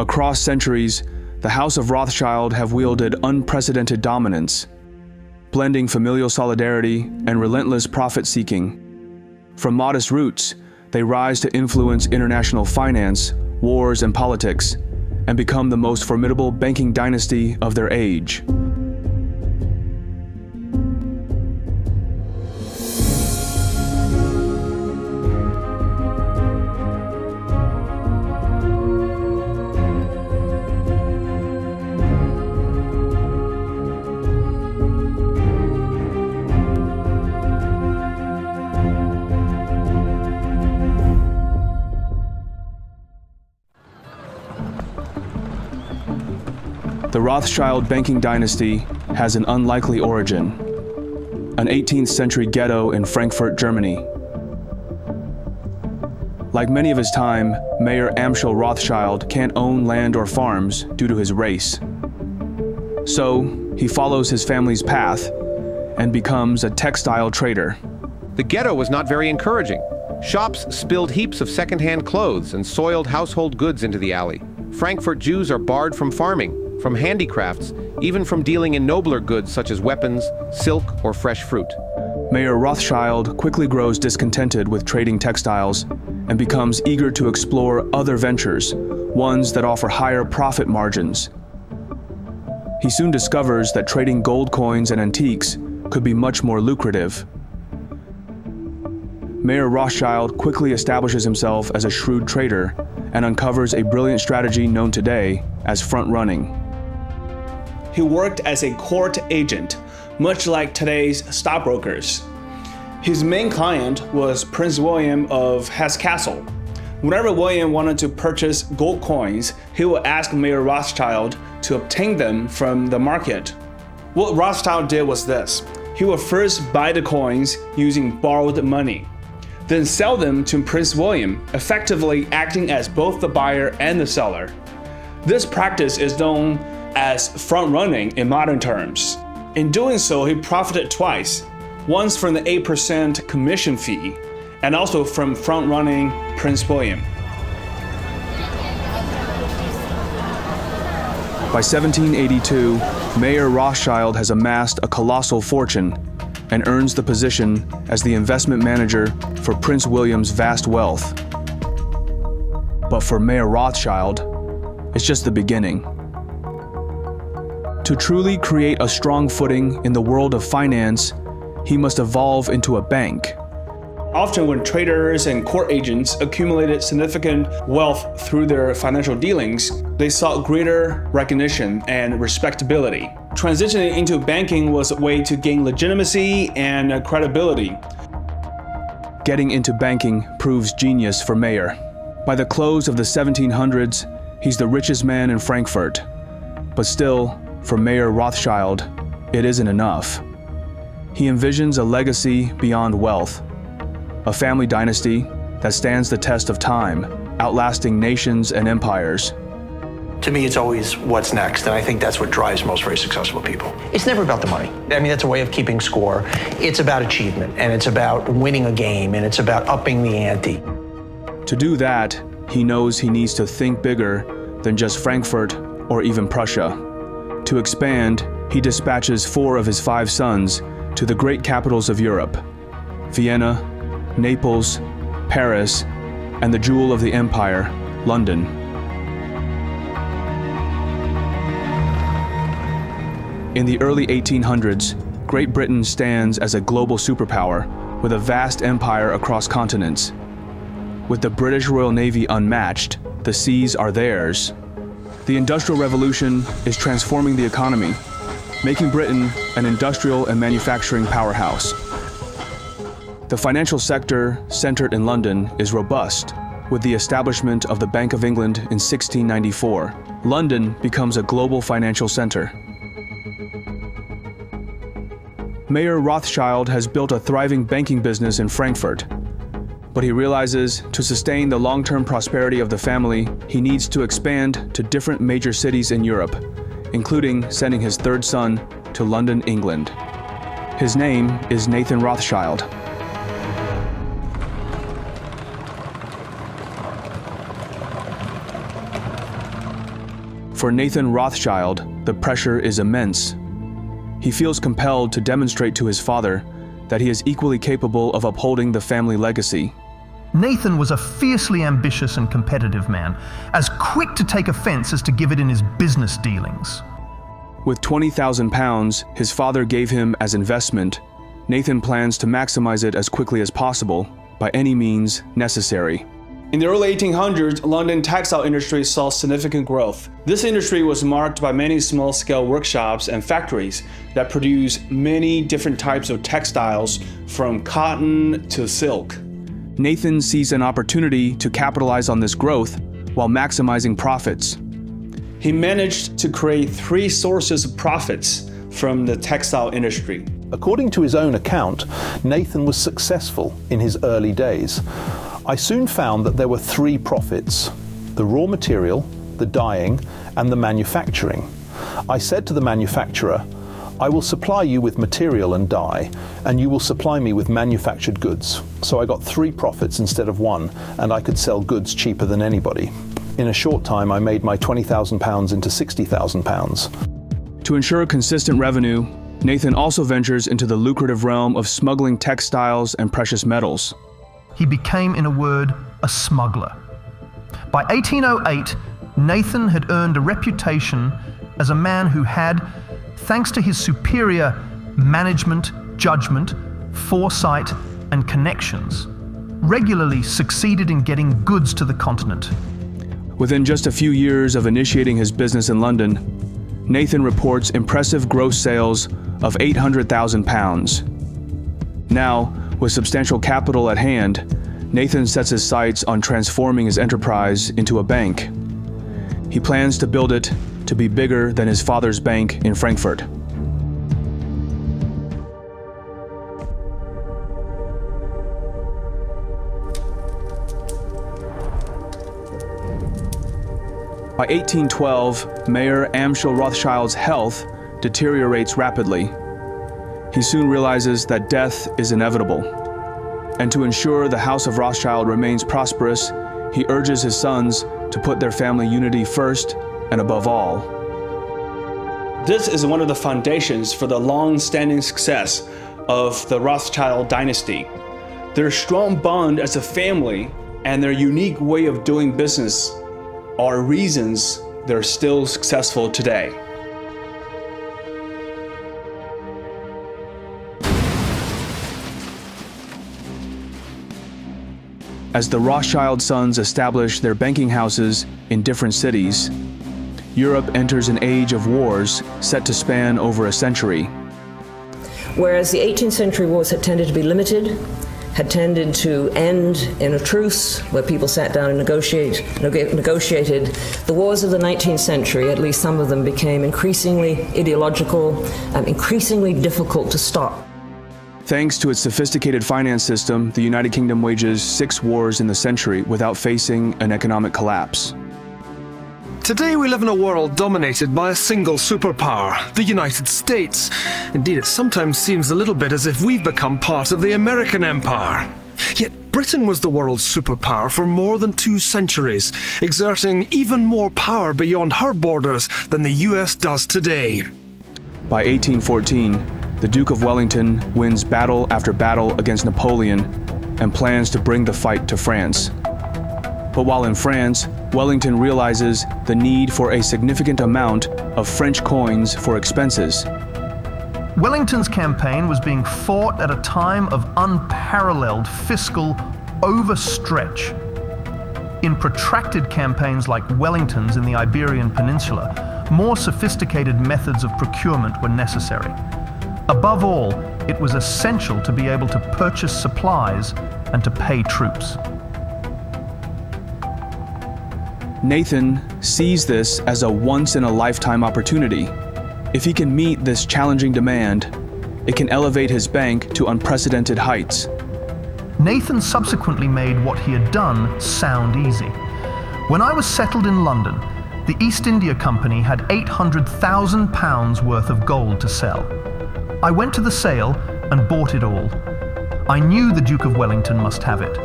Across centuries, the House of Rothschild have wielded unprecedented dominance, blending familial solidarity and relentless profit-seeking. From modest roots, they rise to influence international finance, wars, and politics, and become the most formidable banking dynasty of their age. The Rothschild banking dynasty has an unlikely origin, an 18th century ghetto in Frankfurt, Germany. Like many of his time, Mayer Amschel Rothschild can't own land or farms due to his race. So, he follows his family's path and becomes a textile trader. The ghetto was not very encouraging. Shops spilled heaps of second-hand clothes and soiled household goods into the alley. Frankfurt Jews are barred from farming, from handicrafts, even from dealing in nobler goods such as weapons, silk, or fresh fruit. Mayer Rothschild quickly grows discontented with trading textiles and becomes eager to explore other ventures, ones that offer higher profit margins. He soon discovers that trading gold coins and antiques could be much more lucrative. Mayer Rothschild quickly establishes himself as a shrewd trader and uncovers a brilliant strategy known today as front-running. He worked as a court agent, much like today's stockbrokers. His main client was Prince William of Hesse-Kassel. Whenever William wanted to purchase gold coins, he would ask Mayer Rothschild to obtain them from the market. What Rothschild did was this. He would first buy the coins using borrowed money, then sell them to Prince William, effectively acting as both the buyer and the seller. This practice is known as front-running in modern terms. In doing so, he profited twice, once from the 8% commission fee, and also from front-running Prince William. By 1782, Mayer Rothschild has amassed a colossal fortune and earns the position as the investment manager for Prince William's vast wealth. But for Mayer Rothschild, it's just the beginning. To truly create a strong footing in the world of finance, he must evolve into a bank. Often when traders and court agents accumulated significant wealth through their financial dealings, they sought greater recognition and respectability. Transitioning into banking was a way to gain legitimacy and credibility. Getting into banking proves genius for Mayer. By the close of the 1700s, he's the richest man in Frankfurt. But still, for Mayer Rothschild, it isn't enough. He envisions a legacy beyond wealth, a family dynasty that stands the test of time, outlasting nations and empires. To me, it's always what's next, and I think that's what drives most very successful people. It's never about the money. I mean, that's a way of keeping score. It's about achievement, and it's about winning a game, and it's about upping the ante. To do that, he knows he needs to think bigger than just Frankfurt or even Prussia. To expand, he dispatches 4 of his 5 sons to the great capitals of Europe: Vienna, Naples, Paris, and the jewel of the empire, London. In the early 1800s, Great Britain stands as a global superpower with a vast empire across continents. With the British Royal Navy unmatched, the seas are theirs. The Industrial Revolution is transforming the economy, making Britain an industrial and manufacturing powerhouse. The financial sector, centered in London, is robust. With the establishment of the Bank of England in 1694, London becomes a global financial center. Mayer Rothschild has built a thriving banking business in Frankfurt, but he realizes to sustain the long-term prosperity of the family, he needs to expand to different major cities in Europe, including sending his 3rd son to London, England. His name is Nathan Rothschild. For Nathan Rothschild, the pressure is immense. He feels compelled to demonstrate to his father that he is equally capable of upholding the family legacy. Nathan was a fiercely ambitious and competitive man, as quick to take offense as to give it in his business dealings. With £20,000 his father gave him as investment, Nathan plans to maximize it as quickly as possible, by any means necessary. In the early 1800s, London textile industry saw significant growth. This industry was marked by many small-scale workshops and factories that produce many different types of textiles, from cotton to silk. Nathan sees an opportunity to capitalize on this growth while maximizing profits. He managed to create 3 sources of profits from the textile industry. According to his own account, Nathan was successful in his early days. I soon found that there were 3 profits: the raw material, the dyeing, and the manufacturing. I said to the manufacturer, "I will supply you with material and dye, and you will supply me with manufactured goods." So I got 3 profits instead of 1, and I could sell goods cheaper than anybody. In a short time, I made my £20,000 into £60,000. To ensure consistent revenue, Nathan also ventures into the lucrative realm of smuggling textiles and precious metals. He became, in a word, a smuggler. By 1808, Nathan had earned a reputation as a man who had, thanks to his superior management, judgment, foresight, and connections, regularly succeeded in getting goods to the continent. Within just a few years of initiating his business in London, Nathan reports impressive gross sales of £800,000. Now, with substantial capital at hand, Nathan sets his sights on transforming his enterprise into a bank. He plans to build it to be bigger than his father's bank in Frankfurt. By 1812, Mayor 𝐿 Rothschild's health deteriorates rapidly. He soon realizes that death is inevitable. And to ensure the House of Rothschild remains prosperous, he urges his sons to put their family unity first and above all. This is one of the foundations for the long-standing success of the Rothschild dynasty. Their strong bond as a family and their unique way of doing business are reasons they're still successful today. As the Rothschild sons establish their banking houses in different cities, Europe enters an age of wars set to span over a century. Whereas the 18th century wars had tended to be limited, had tended to end in a truce where people sat down and negotiated, the wars of the 19th century, at least some of them, became increasingly ideological and increasingly difficult to stop. Thanks to its sophisticated finance system, the United Kingdom wages 6 wars in the century without facing an economic collapse. Today we live in a world dominated by a single superpower, the United States. Indeed, it sometimes seems a little bit as if we've become part of the American empire. Yet Britain was the world's superpower for more than 2 centuries, exerting even more power beyond her borders than the US does today. By 1814, the Duke of Wellington wins battle after battle against Napoleon and plans to bring the fight to France. But while in France, Wellington realizes the need for a significant amount of French coins for expenses. Wellington's campaign was being fought at a time of unparalleled fiscal overstretch. In protracted campaigns like Wellington's in the Iberian Peninsula, more sophisticated methods of procurement were necessary. Above all, it was essential to be able to purchase supplies and to pay troops. Nathan sees this as a once-in-a-lifetime opportunity. If he can meet this challenging demand, it can elevate his bank to unprecedented heights. Nathan subsequently made what he had done sound easy. When I was settled in London, the East India Company had £800,000 worth of gold to sell. I went to the sale and bought it all. I knew the Duke of Wellington must have it.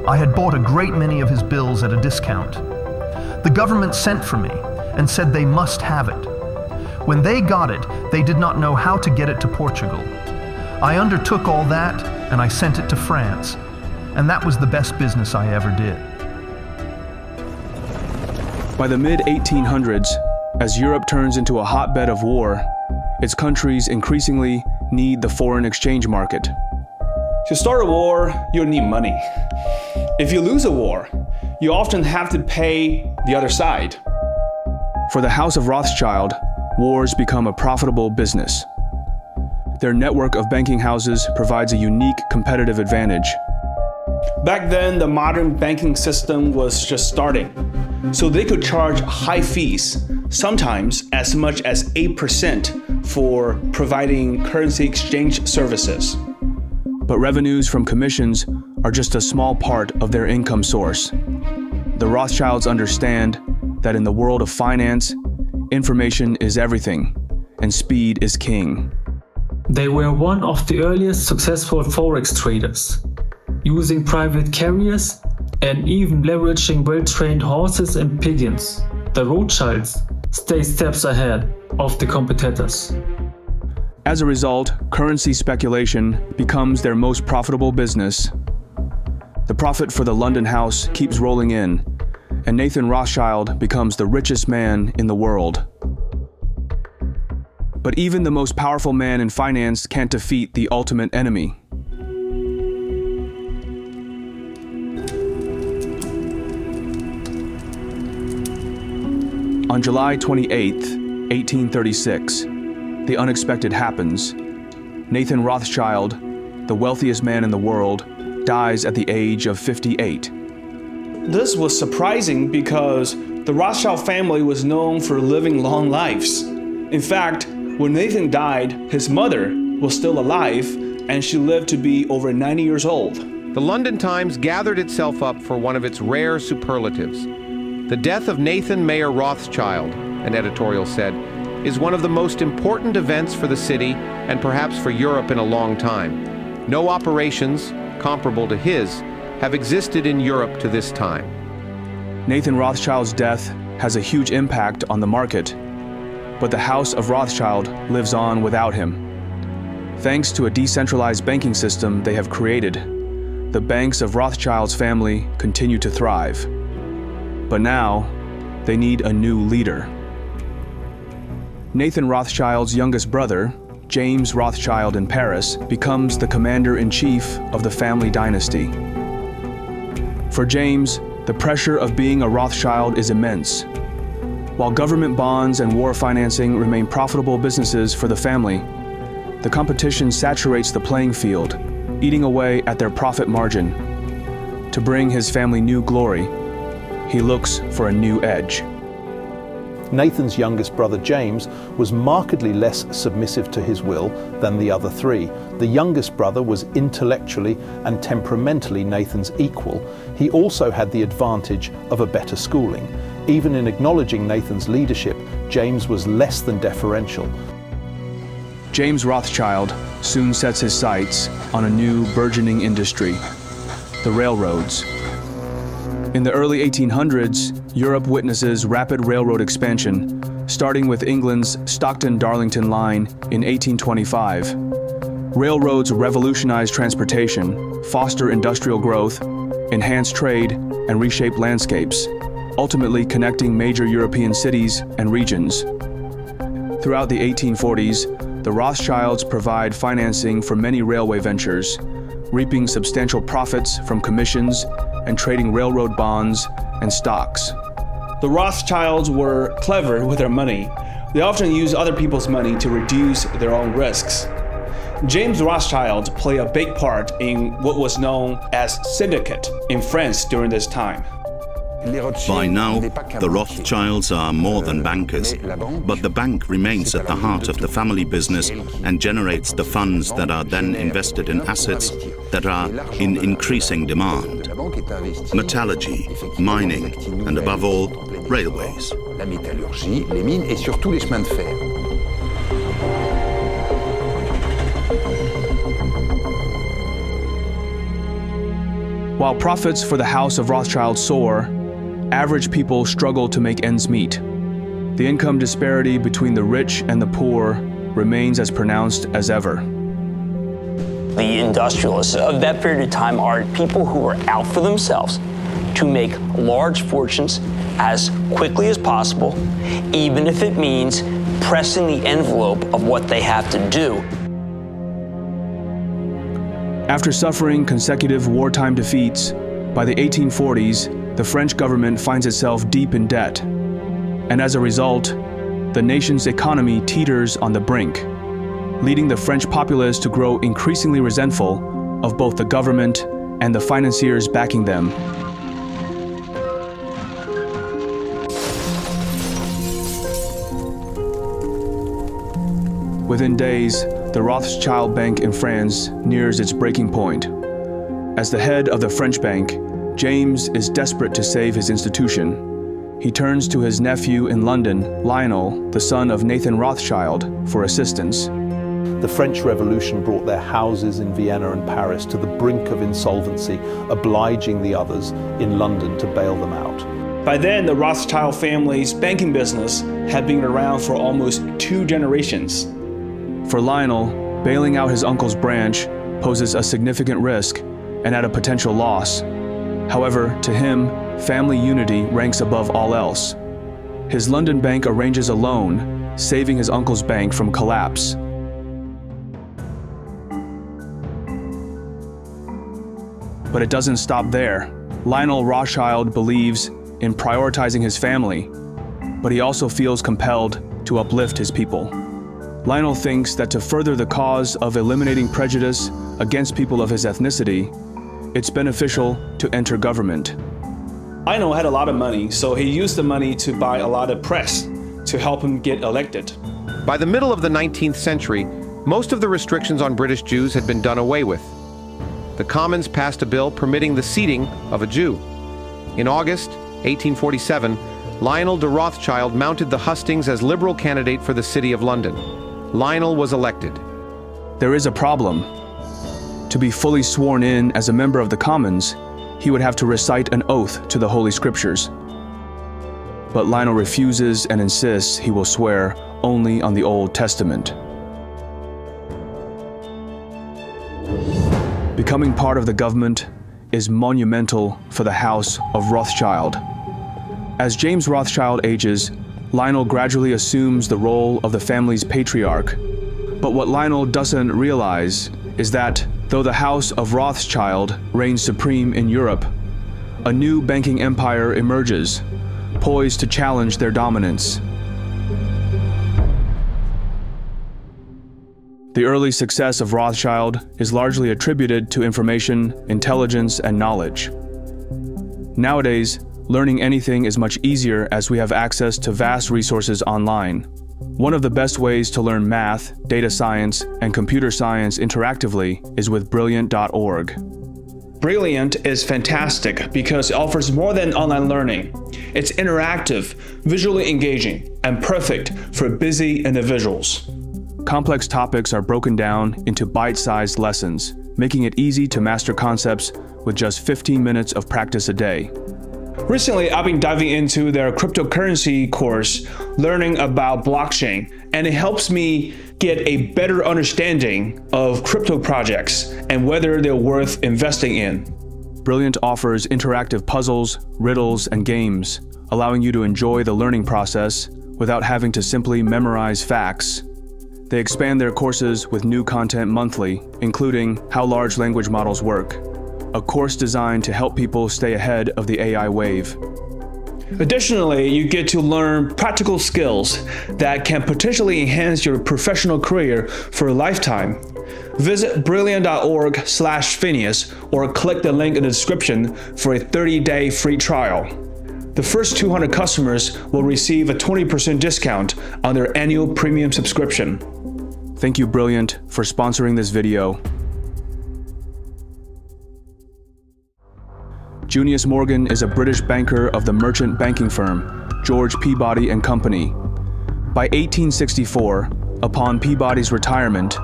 I had bought a great many of his bills at a discount. The government sent for me, and said they must have it. When they got it, they did not know how to get it to Portugal. I undertook all that, and I sent it to France. And that was the best business I ever did. By the mid-1800s, as Europe turns into a hotbed of war, its countries increasingly need the foreign exchange market. To start a war, you'll need money. If you lose a war, you often have to pay the other side. For the House of Rothschild, wars become a profitable business. Their network of banking houses provides a unique competitive advantage. Back then, the modern banking system was just starting, so they could charge high fees, sometimes as much as 8% for providing currency exchange services. But revenues from commissions are just a small part of their income source. The Rothschilds understand that in the world of finance, information is everything, and speed is king. They were one of the earliest successful forex traders, using private carriers and even leveraging well-trained horses and pigeons. The Rothschilds stay steps ahead of the competitors. As a result, currency speculation becomes their most profitable business. The profit for the London house keeps rolling in, and Nathan Rothschild becomes the richest man in the world. But even the most powerful man in finance can't defeat the ultimate enemy. On July 28, 1836, the unexpected happens. Nathan Rothschild, the wealthiest man in the world, dies at the age of 58. This was surprising because the Rothschild family was known for living long lives. In fact, when Nathan died, his mother was still alive, and she lived to be over 90 years old. The London Times gathered itself up for one of its rare superlatives. The death of Nathan Mayer Rothschild, an editorial said, is one of the most important events for the city and perhaps for Europe in a long time. No operations comparable to his have existed in Europe to this time. Nathan Rothschild's death has a huge impact on the market, but the House of Rothschild lives on without him. Thanks to a decentralized banking system they have created, the banks of Rothschild's family continue to thrive. But now, they need a new leader. Nathan Rothschild's youngest brother, James Rothschild in Paris, becomes the commander-in-chief of the family dynasty. For James, the pressure of being a Rothschild is immense. While government bonds and war financing remain profitable businesses for the family, the competition saturates the playing field, eating away at their profit margin. To bring his family new glory, he looks for a new edge. Nathan's youngest brother James was markedly less submissive to his will than the other three. The youngest brother was intellectually and temperamentally Nathan's equal. He also had the advantage of a better schooling. Even in acknowledging Nathan's leadership, James was less than deferential. James Rothschild soon sets his sights on a new burgeoning industry, the railroads. In the early 1800s, Europe witnesses rapid railroad expansion, starting with England's Stockton-Darlington line in 1825. Railroads revolutionize transportation, foster industrial growth, enhance trade, and reshape landscapes, ultimately connecting major European cities and regions. Throughout the 1840s, the Rothschilds provide financing for many railway ventures, reaping substantial profits from commissions and trading railroad bonds and stocks. The Rothschilds were clever with their money. They often used other people's money to reduce their own risks. James Rothschild played a big part in what was known as syndicate in France during this time. By now, the Rothschilds are more than bankers, but the bank remains at the heart of the family business and generates the funds that are then invested in assets that are in increasing demand. Metallurgy, mining, and above all, railways. While profits for the House of Rothschild soar, average people struggle to make ends meet. The income disparity between the rich and the poor remains as pronounced as ever. The industrialists of that period of time are people who are out for themselves to make large fortunes as quickly as possible, even if it means pressing the envelope of what they have to do. After suffering consecutive wartime defeats, by the 1840s, the French government finds itself deep in debt. And as a result, the nation's economy teeters on the brink, leading the French populace to grow increasingly resentful of both the government and the financiers backing them. Within days, the Rothschild Bank in France nears its breaking point. As the head of the French bank, James is desperate to save his institution. He turns to his nephew in London, Lionel, the son of Nathan Rothschild, for assistance. The French Revolution brought their houses in Vienna and Paris to the brink of insolvency, obliging the others in London to bail them out. By then, the Rothschild family's banking business had been around for almost 2 generations. For Lionel, bailing out his uncle's branch poses a significant risk and at a potential loss. However, to him, family unity ranks above all else. His London bank arranges a loan, saving his uncle's bank from collapse. But it doesn't stop there. Lionel Rothschild believes in prioritizing his family, but he also feels compelled to uplift his people. Lionel thinks that to further the cause of eliminating prejudice against people of his ethnicity, it's beneficial to enter government. Lionel had a lot of money, so he used the money to buy a lot of press to help him get elected. By the middle of the 19th century, most of the restrictions on British Jews had been done away with. The Commons passed a bill permitting the seating of a Jew. In August 1847, Lionel de Rothschild mounted the hustings as Liberal candidate for the City of London. Lionel was elected. There is a problem. To be fully sworn in as a member of the Commons, he would have to recite an oath to the Holy Scriptures. But Lionel refuses and insists he will swear only on the Old Testament. Becoming part of the government is monumental for the House of Rothschild. As James Rothschild ages, Lionel gradually assumes the role of the family's patriarch. But what Lionel doesn't realize is that, though the House of Rothschild reigns supreme in Europe, a new banking empire emerges, poised to challenge their dominance. The early success of Rothschild is largely attributed to information, intelligence, and knowledge. Nowadays, learning anything is much easier as we have access to vast resources online. One of the best ways to learn math, data science, and computer science interactively is with Brilliant.org. Brilliant is fantastic because it offers more than online learning. It's interactive, visually engaging, and perfect for busy individuals. Complex topics are broken down into bite-sized lessons, making it easy to master concepts with just 15 minutes of practice a day. Recently, I've been diving into their cryptocurrency course, learning about blockchain, and it helps me get a better understanding of crypto projects and whether they're worth investing in. Brilliant offers interactive puzzles, riddles, and games, allowing you to enjoy the learning process without having to simply memorize facts. They expand their courses with new content monthly, including How Large Language Models Work, a course designed to help people stay ahead of the AI wave. Additionally, you get to learn practical skills that can potentially enhance your professional career for a lifetime. Visit brilliant.org/Phineas or click the link in the description for a 30-day free trial. The first 200 customers will receive a 20% discount on their annual premium subscription. Thank you, Brilliant, for sponsoring this video. Junius Morgan is a British banker of the merchant banking firm, George Peabody and Company. By 1864, upon Peabody's retirement,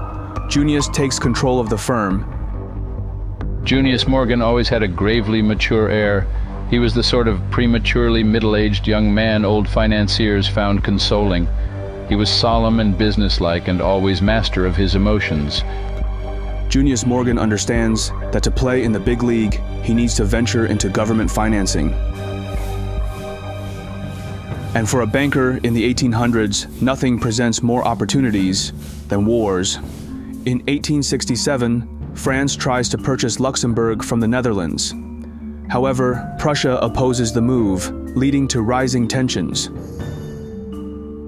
Junius takes control of the firm. Junius Morgan always had a gravely mature air. He was the sort of prematurely middle-aged young man old financiers found consoling. He was solemn and businesslike and always master of his emotions. Junius Morgan understands that to play in the big league, he needs to venture into government financing. And for a banker in the 1800s, nothing presents more opportunities than wars. In 1867, France tries to purchase Luxembourg from the Netherlands. However, Prussia opposes the move, leading to rising tensions.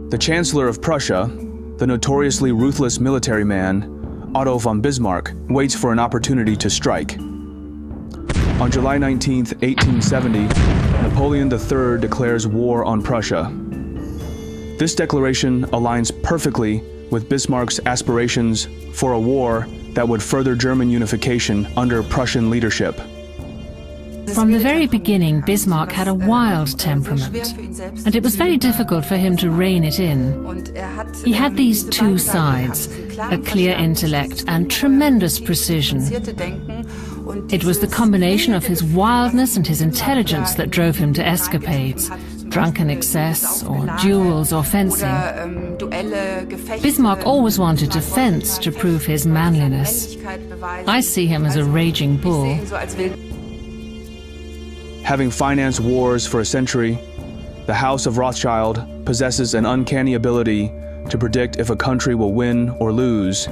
The Chancellor of Prussia, the notoriously ruthless military man, Otto von Bismarck, waits for an opportunity to strike. On July 19, 1870, Napoleon III declares war on Prussia. This declaration aligns perfectly with Bismarck's aspirations for a war that would further German unification under Prussian leadership. From the very beginning, Bismarck had a wild temperament, and it was very difficult for him to rein it in. He had these two sides, a clear intellect and tremendous precision. It was the combination of his wildness and his intelligence that drove him to escapades, drunken excess, or duels or fencing. Bismarck always wanted to fence to prove his manliness. I see him as a raging bull. Having financed wars for a century, the House of Rothschild possesses an uncanny ability to predict if a country will win or lose.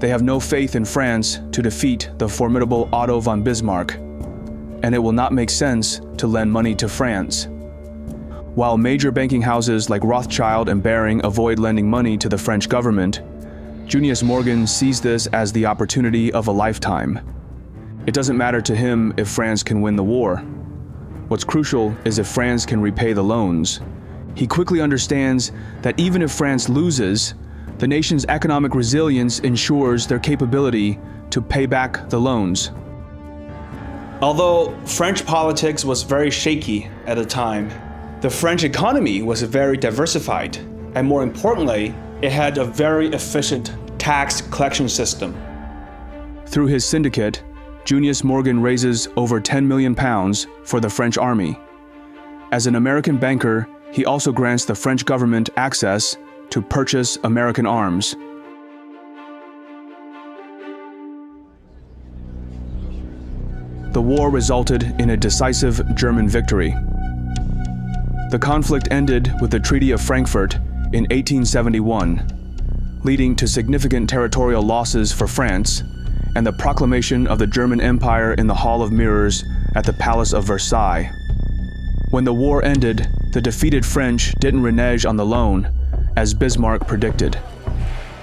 They have no faith in France to defeat the formidable Otto von Bismarck, and it will not make sense to lend money to France. While major banking houses like Rothschild and Baring avoid lending money to the French government, Junius Morgan sees this as the opportunity of a lifetime. It doesn't matter to him if France can win the war. What's crucial is if France can repay the loans. He quickly understands that even if France loses, the nation's economic resilience ensures their capability to pay back the loans. Although French politics was very shaky at the time, the French economy was very diversified, and more importantly, it had a very efficient tax collection system. Through his syndicate, Junius Morgan raises over £10 million for the French army. As an American banker, he also grants the French government access to purchase American arms. The war resulted in a decisive German victory. The conflict ended with the Treaty of Frankfurt in 1871, leading to significant territorial losses for France and the proclamation of the German Empire in the Hall of Mirrors at the Palace of Versailles. When the war ended, the defeated French didn't renege on the loan, as Bismarck predicted.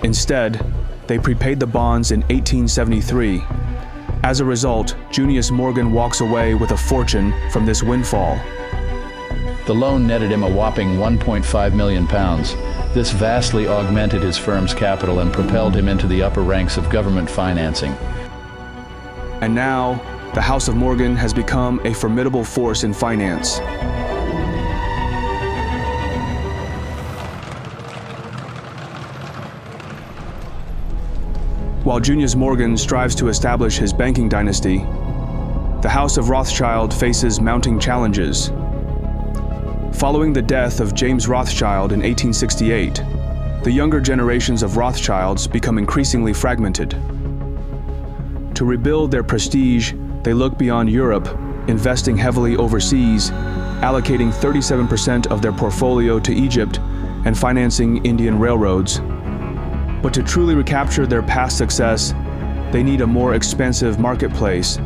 Instead, they prepaid the bonds in 1873. As a result, Junius Morgan walks away with a fortune from this windfall. The loan netted him a whopping £1.5 million. This vastly augmented his firm's capital and propelled him into the upper ranks of government financing. And now, the House of Morgan has become a formidable force in finance. While Junius Morgan strives to establish his banking dynasty, the House of Rothschild faces mounting challenges. Following the death of James Rothschild in 1868, the younger generations of Rothschilds become increasingly fragmented. To rebuild their prestige, they look beyond Europe, investing heavily overseas, allocating 37% of their portfolio to Egypt and financing Indian railroads. But to truly recapture their past success, they need a more expansive marketplace.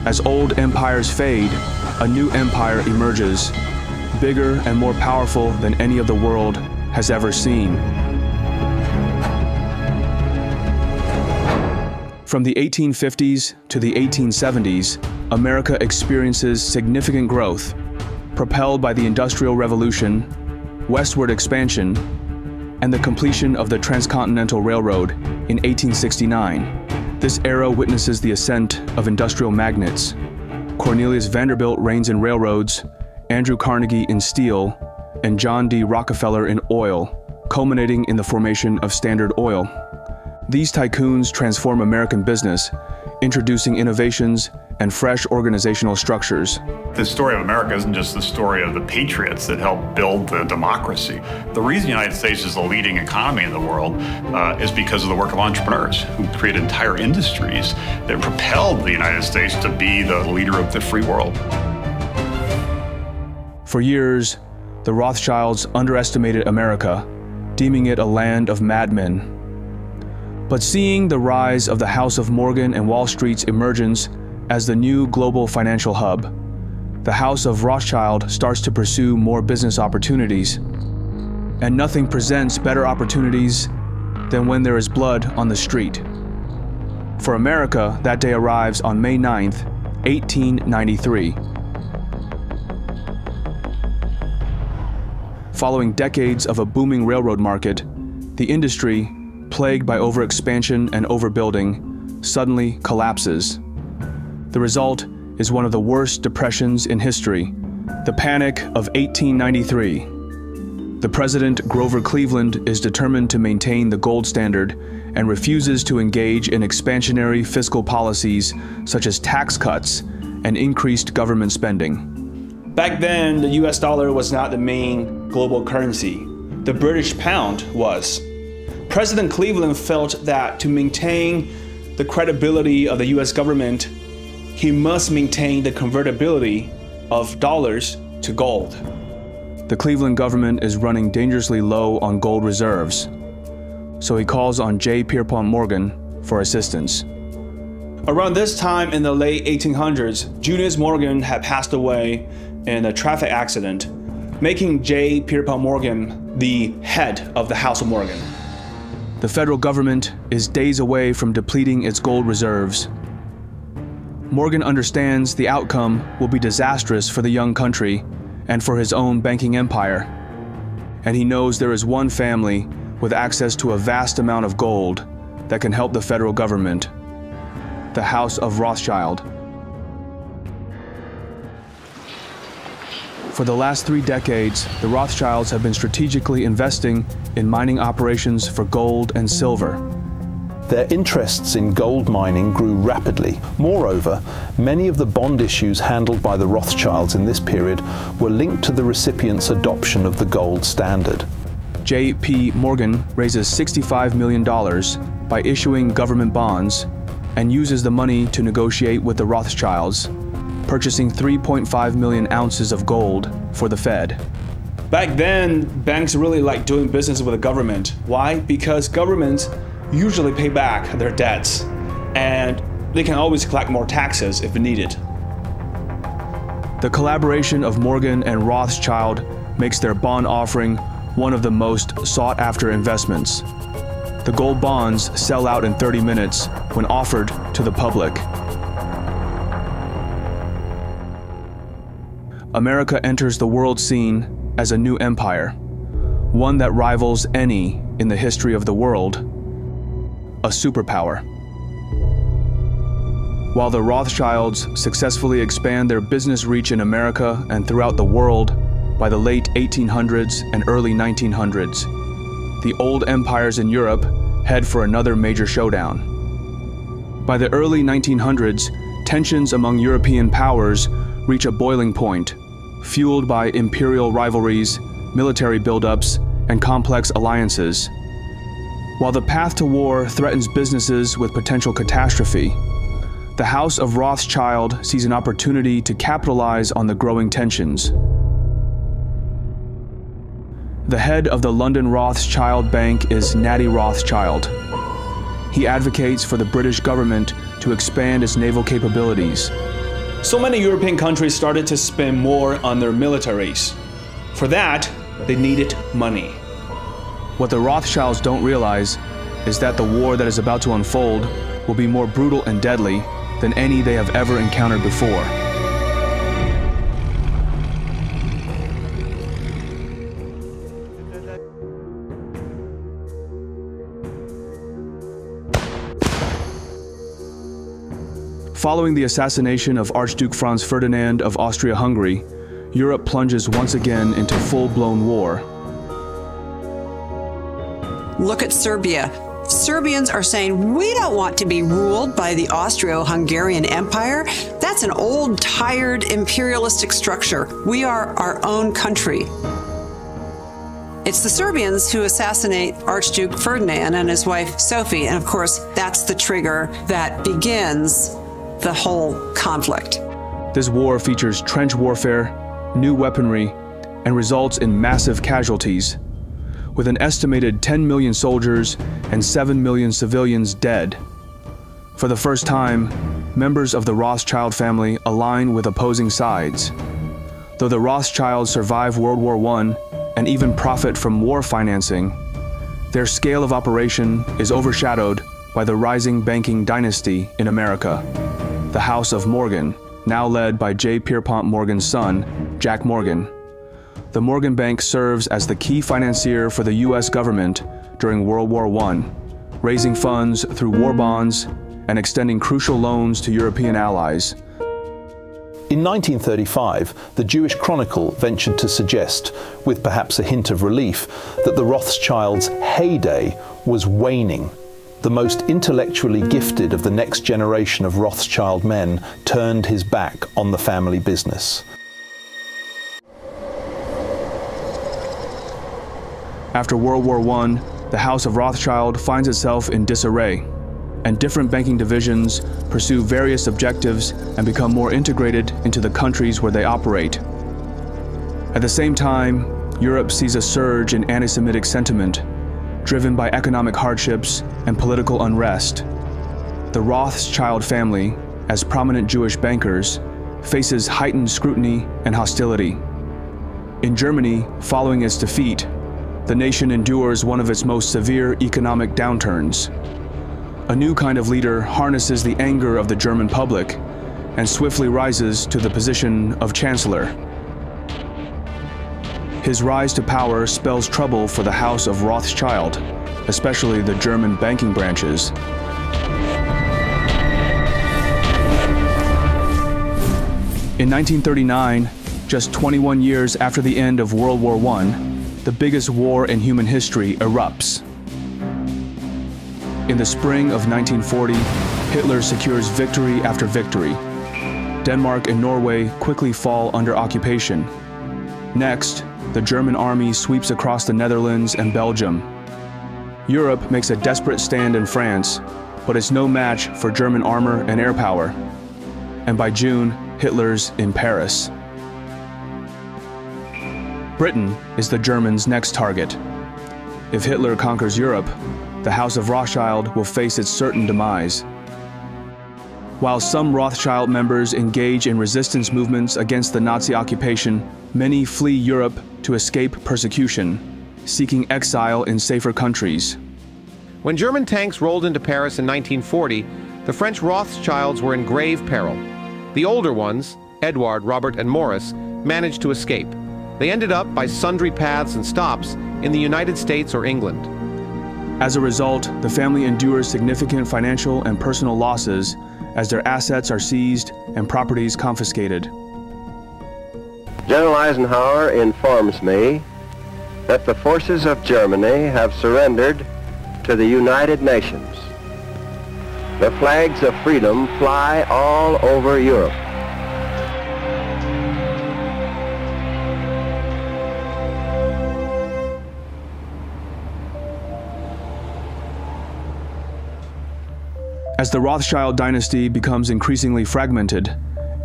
As old empires fade, a new empire emerges, bigger and more powerful than any of the world has ever seen. From the 1850s to the 1870s, America experiences significant growth, propelled by the Industrial Revolution, westward expansion, and the completion of the Transcontinental Railroad in 1869. This era witnesses the ascent of industrial magnates. Cornelius Vanderbilt reigns in railroads, Andrew Carnegie in steel, and John D. Rockefeller in oil, culminating in the formation of Standard Oil. These tycoons transform American business, introducing innovations and fresh organizational structures. The story of America isn't just the story of the patriots that helped build the democracy. The reason the United States is the leading economy in the world is because of the work of entrepreneurs who created entire industries that propelled the United States to be the leader of the free world. For years, the Rothschilds underestimated America, deeming it a land of madmen. But seeing the rise of the House of Morgan and Wall Street's emergence as the new global financial hub, the House of Rothschild starts to pursue more business opportunities. And nothing presents better opportunities than when there is blood on the street. For America, that day arrives on May 9th, 1893. Following decades of a booming railroad market, the industry, plagued by overexpansion and overbuilding, suddenly collapses. The result is one of the worst depressions in history, the Panic of 1893. The president, Grover Cleveland, is determined to maintain the gold standard and refuses to engage in expansionary fiscal policies such as tax cuts and increased government spending. Back then, the US dollar was not the main global currency. The British pound was. President Cleveland felt that to maintain the credibility of the US government, he must maintain the convertibility of dollars to gold. The Cleveland government is running dangerously low on gold reserves, so he calls on J. Pierpont Morgan for assistance. Around this time in the late 1800s, Junius Morgan had passed away in a traffic accident, making J. Pierpont Morgan the head of the House of Morgan. The federal government is days away from depleting its gold reserves. Morgan understands the outcome will be disastrous for the young country and for his own banking empire. And he knows there is one family with access to a vast amount of gold that can help the federal government: the House of Rothschild. For the last 3 decades, the Rothschilds have been strategically investing in mining operations for gold and silver. Their interests in gold mining grew rapidly. Moreover, many of the bond issues handled by the Rothschilds in this period were linked to the recipient's adoption of the gold standard. J.P. Morgan raises $65 million by issuing government bonds and uses the money to negotiate with the Rothschilds, purchasing 3.5 million ounces of gold for the Fed. Back then, banks really liked doing business with the government. Why? Because governments usually pay back their debts, and they can always collect more taxes if needed. The collaboration of Morgan and Rothschild makes their bond offering one of the most sought-after investments. The gold bonds sell out in 30 minutes when offered to the public. America enters the world scene as a new empire, one that rivals any in the history of the world, a superpower. While the Rothschilds successfully expand their business reach in America and throughout the world by the late 1800s and early 1900s, the old empires in Europe head for another major showdown. By the early 1900s, tensions among European powers reach a boiling point, fueled by imperial rivalries, military buildups, and complex alliances. While the path to war threatens businesses with potential catastrophe, the House of Rothschild sees an opportunity to capitalize on the growing tensions. The head of the London Rothschild Bank is Natty Rothschild. He advocates for the British government to expand its naval capabilities. So many European countries started to spend more on their militaries. For that, they needed money. What the Rothschilds don't realize is that the war that is about to unfold will be more brutal and deadly than any they have ever encountered before. Following the assassination of Archduke Franz Ferdinand of Austria-Hungary, Europe plunges once again into full-blown war. Look at Serbia. Serbians are saying, we don't want to be ruled by the Austro-Hungarian Empire. That's an old, tired, imperialistic structure. We are our own country. It's the Serbians who assassinate Archduke Ferdinand and his wife Sophie, and of course, that's the trigger that begins the whole conflict. This war features trench warfare, new weaponry, and results in massive casualties, with an estimated 10 million soldiers and 7 million civilians dead. For the first time, members of the Rothschild family align with opposing sides. Though the Rothschilds survive World War I and even profit from war financing, their scale of operation is overshadowed by the rising banking dynasty in America, the House of Morgan, now led by J. Pierpont Morgan's son, Jack Morgan. The Morgan Bank serves as the key financier for the U.S. government during World War I, raising funds through war bonds and extending crucial loans to European allies. In 1935, the Jewish Chronicle ventured to suggest, with perhaps a hint of relief, that the Rothschilds' heyday was waning. The most intellectually gifted of the next generation of Rothschild men turned his back on the family business. After World War I, the House of Rothschild finds itself in disarray, and different banking divisions pursue various objectives and become more integrated into the countries where they operate. At the same time, Europe sees a surge in anti-Semitic sentiment, driven by economic hardships and political unrest. The Rothschild family, as prominent Jewish bankers, faces heightened scrutiny and hostility. In Germany, following its defeat, the nation endures one of its most severe economic downturns. A new kind of leader harnesses the anger of the German public and swiftly rises to the position of chancellor. His rise to power spells trouble for the House of Rothschild, especially the German banking branches. In 1939, just 21 years after the end of World War I, the biggest war in human history erupts. In the spring of 1940, Hitler secures victory after victory. Denmark and Norway quickly fall under occupation. Next, the German army sweeps across the Netherlands and Belgium. Europe makes a desperate stand in France, but it's no match for German armor and air power. And by June, Hitler's in Paris. Britain is the Germans' next target. If Hitler conquers Europe, the House of Rothschild will face its certain demise. While some Rothschild members engage in resistance movements against the Nazi occupation, many flee Europe to escape persecution, seeking exile in safer countries. When German tanks rolled into Paris in 1940, the French Rothschilds were in grave peril. The older ones, Edward, Robert, and Maurice, managed to escape. They ended up by sundry paths and stops in the United States or England. As a result, the family endures significant financial and personal losses as their assets are seized and properties confiscated. General Eisenhower informs me that the forces of Germany have surrendered to the United Nations. The flags of freedom fly all over Europe. As the Rothschild dynasty becomes increasingly fragmented,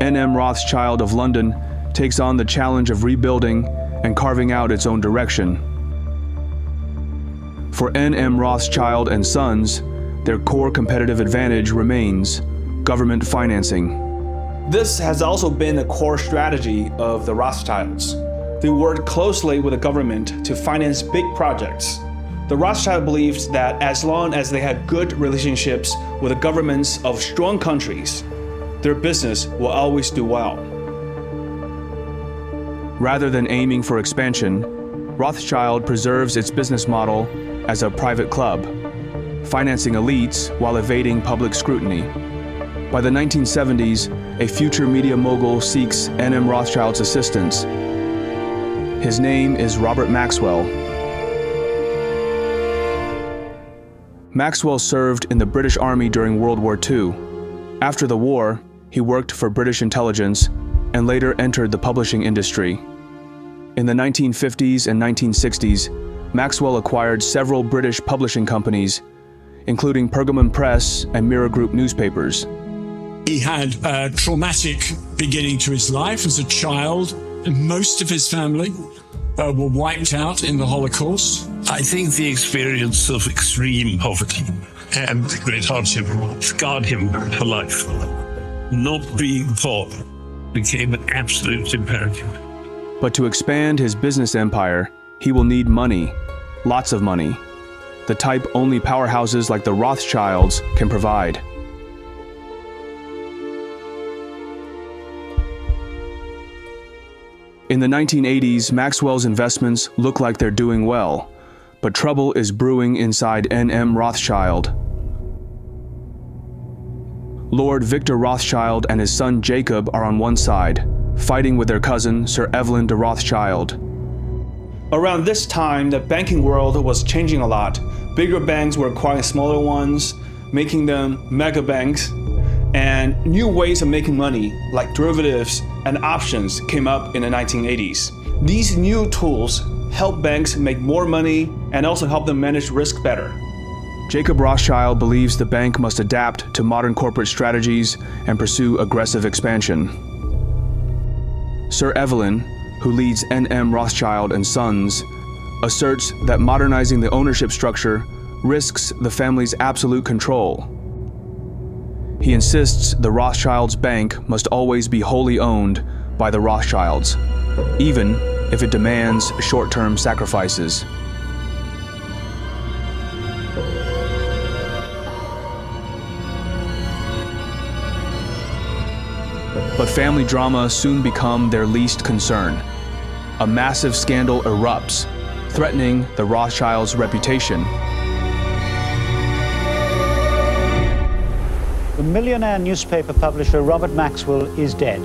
N.M. Rothschild of London takes on the challenge of rebuilding and carving out its own direction. For N.M. Rothschild and Sons, their core competitive advantage remains government financing. This has also been a core strategy of the Rothschilds. They worked closely with the government to finance big projects. The Rothschild believed that as long as they had good relationships with the governments of strong countries, their business will always do well. Rather than aiming for expansion, Rothschild preserves its business model as a private club, financing elites while evading public scrutiny. By the 1970s, a future media mogul seeks N.M. Rothschild's assistance. His name is Robert Maxwell. Maxwell served in the British Army during World War II. After the war, he worked for British intelligence and later entered the publishing industry. In the 1950s and 1960s, Maxwell acquired several British publishing companies, including Pergamon Press and Mirror Group newspapers. He had a traumatic beginning to his life as a child, and most of his family were wiped out in the Holocaust. I think the experience of extreme poverty and great hardship scarred him for life. Not being poor became an absolute imperative. But to expand his business empire, he will need money, lots of money, the type only powerhouses like the Rothschilds can provide. In the 1980s, Maxwell's investments look like they're doing well, but trouble is brewing inside N.M. Rothschild. Lord Victor Rothschild and his son Jacob are on one side, fighting with their cousin, Sir Evelyn de Rothschild. Around this time, the banking world was changing a lot. Bigger banks were acquiring smaller ones, making them mega banks, and new ways of making money, like derivatives and options, came up in the 1980s. These new tools help banks make more money and also help them manage risk better. Jacob Rothschild believes the bank must adapt to modern corporate strategies and pursue aggressive expansion. Sir Evelyn, who leads N.M. Rothschild and Sons, asserts that modernizing the ownership structure risks the family's absolute control. He insists the Rothschilds' bank must always be wholly owned by the Rothschilds, even if it demands short-term sacrifices. But family drama soon become their least concern. A massive scandal erupts, threatening the Rothschilds' reputation. The millionaire newspaper publisher Robert Maxwell is dead.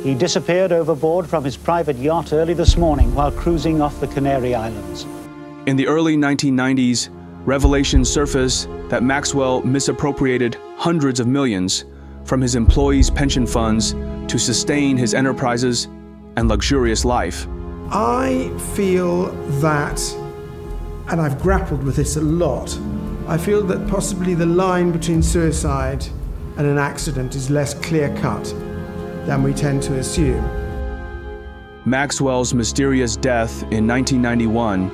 He disappeared overboard from his private yacht early this morning while cruising off the Canary Islands. In the early 1990s, revelations surface that Maxwell misappropriated hundreds of millions from his employees' pension funds to sustain his enterprises and luxurious life. I feel that, and I've grappled with this a lot, I feel that possibly the line between suicide and an accident is less clear-cut than we tend to assume. Maxwell's mysterious death in 1991,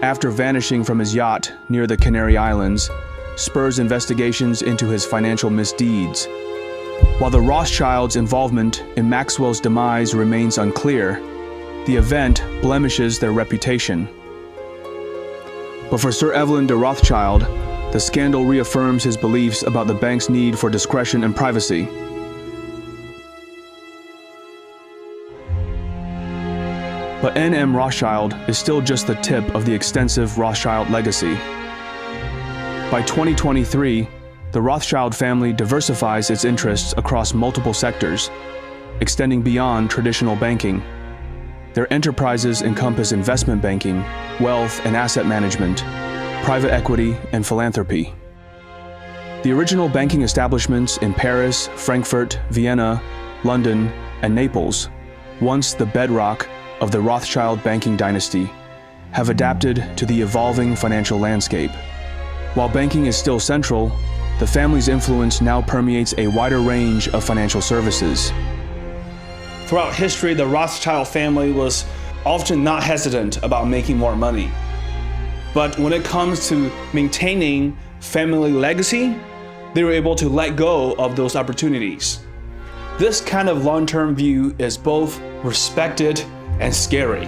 after vanishing from his yacht near the Canary Islands, spurs investigations into his financial misdeeds. While the Rothschilds' involvement in Maxwell's demise remains unclear, the event blemishes their reputation. But for Sir Evelyn de Rothschild, the scandal reaffirms his beliefs about the bank's need for discretion and privacy. But N.M. Rothschild is still just the tip of the extensive Rothschild legacy. By 2023, the Rothschild family diversifies its interests across multiple sectors, extending beyond traditional banking. Their enterprises encompass investment banking, wealth and asset management, private equity, and philanthropy. The original banking establishments in Paris, Frankfurt, Vienna, London, and Naples, once the bedrock of the Rothschild banking dynasty, have adapted to the evolving financial landscape. While banking is still central, the family's influence now permeates a wider range of financial services. Throughout history, the Rothschild family was often not hesitant about making more money. But when it comes to maintaining family legacy, they were able to let go of those opportunities. This kind of long-term view is both respected and scary.